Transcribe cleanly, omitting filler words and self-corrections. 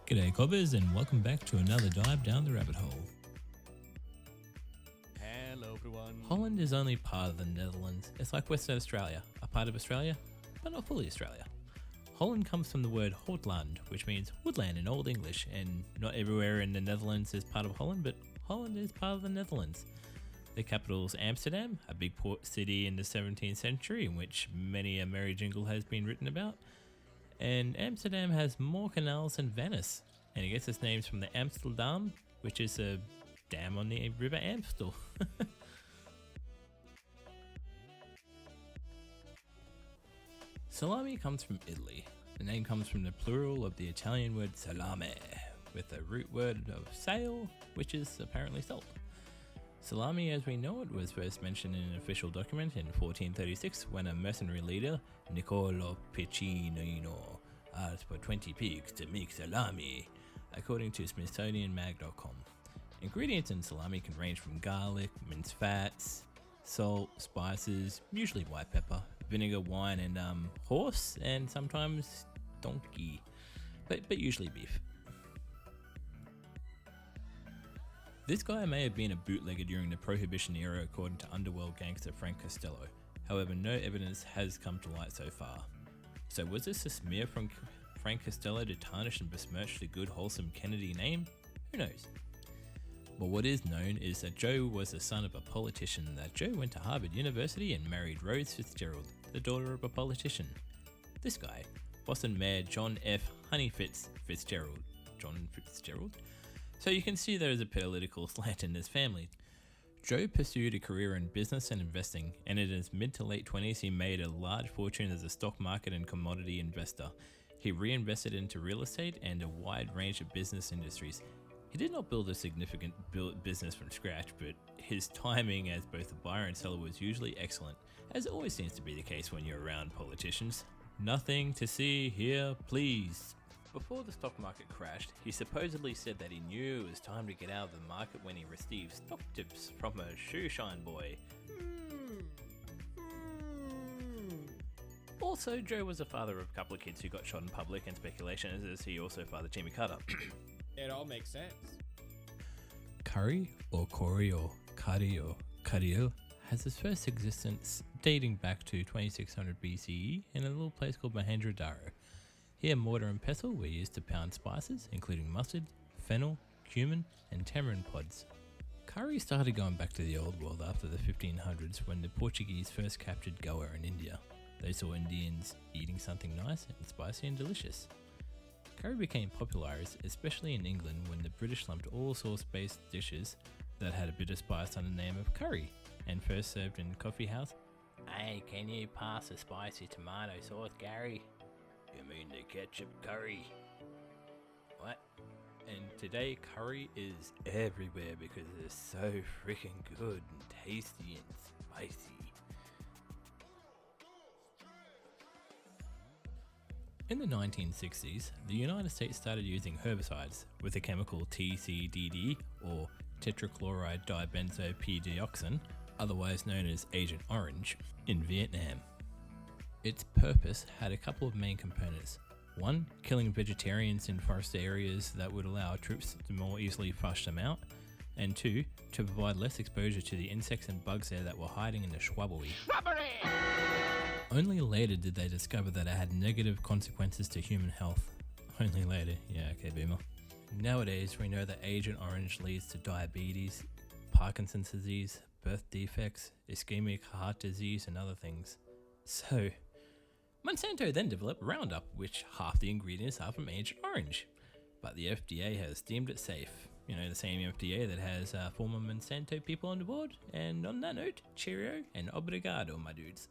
G'day cobbers and welcome back to another dive down the rabbit hole. Hello everyone. Holland is only part of the Netherlands. It's like Western Australia, a part of Australia, but not fully Australia. Holland comes from the word Holtland, which means woodland in Old English, and not everywhere in the Netherlands is part of Holland, but Holland is part of the Netherlands. The capital is Amsterdam, a big port city in the 17th century in which many a merry jingle has been written about. And Amsterdam has more canals than Venice, and it gets its names from the Amsterdam, which is a dam on the river Amstel. Salami comes from Italy. The name comes from the plural of the Italian word salame, with the root word of sale, which is apparently salt. Salami as we know it was first mentioned in an official document in 1436 when a mercenary leader, Niccolo Piccinino, asked for 20 pigs to make salami, according to SmithsonianMag.com. Ingredients in salami can range from garlic, minced fats, salt, spices, usually white pepper, vinegar, wine, and horse, and sometimes donkey, but usually beef. This guy may have been a bootlegger during the Prohibition era according to underworld gangster Frank Costello, however no evidence has come to light so far. So was this a smear from Frank Costello to tarnish and besmirch the good wholesome Kennedy name? Who knows? But what is known is that Joe was the son of a politician, that Joe went to Harvard University and married Rose Fitzgerald, the daughter of a politician. This guy, Boston Mayor John F. Honey Fitzgerald. John Fitzgerald? So you can see there is a political slant in his family. Joe pursued a career in business and investing, and in his mid to late 20s he made a large fortune as a stock market and commodity investor. He reinvested into real estate and a wide range of business industries. He did not build a significant business from scratch, but his timing as both a buyer and seller was usually excellent, as always seems to be the case when you're around politicians. Nothing to see here, please. Before the stock market crashed, he supposedly said that he knew it was time to get out of the market when he received stock tips from a shoeshine boy. Also, Joe was the father of a couple of kids who got shot in public, and speculation is he also fathered Jimmy Carter. It all makes sense. Curry, or Kori, or Kari, or Kario, has its first existence dating back to 2600 BCE in a little place called Mohenjo-daro. Here, mortar and pestle were used to pound spices, including mustard, fennel, cumin, and tamarind pods. Curry started going back to the old world after the 1500s when the Portuguese first captured Goa in India. They saw Indians eating something nice and spicy and delicious. Curry became popularized, especially in England, when the British lumped all sauce-based dishes that had a bit of spice under the name of curry, and first served in coffee house. Hey, can you pass a spicy tomato sauce, Gary? You mean the ketchup curry? What? And today curry is everywhere because it's so freaking good and tasty and spicy. In the 1960s, the United States started using herbicides with the chemical TCDD, or tetrachloride dibenzopdioxin, otherwise known as Agent Orange, in Vietnam. Its purpose had a couple of main components. One, killing vegetarians in forested areas that would allow troops to more easily flush them out. And two, to provide less exposure to the insects and bugs there that were hiding in the shrubbery. Only later did they discover that it had negative consequences to human health. Only later, yeah, okay, boomer. Nowadays, we know that Agent Orange leads to diabetes, Parkinson's disease, birth defects, ischemic heart disease, and other things. So, Monsanto then developed Roundup, which half the ingredients are from Agent Orange. But the FDA has deemed it safe. You know, the same FDA that has former Monsanto people on the board. And on that note, cheerio and obrigado, my dudes.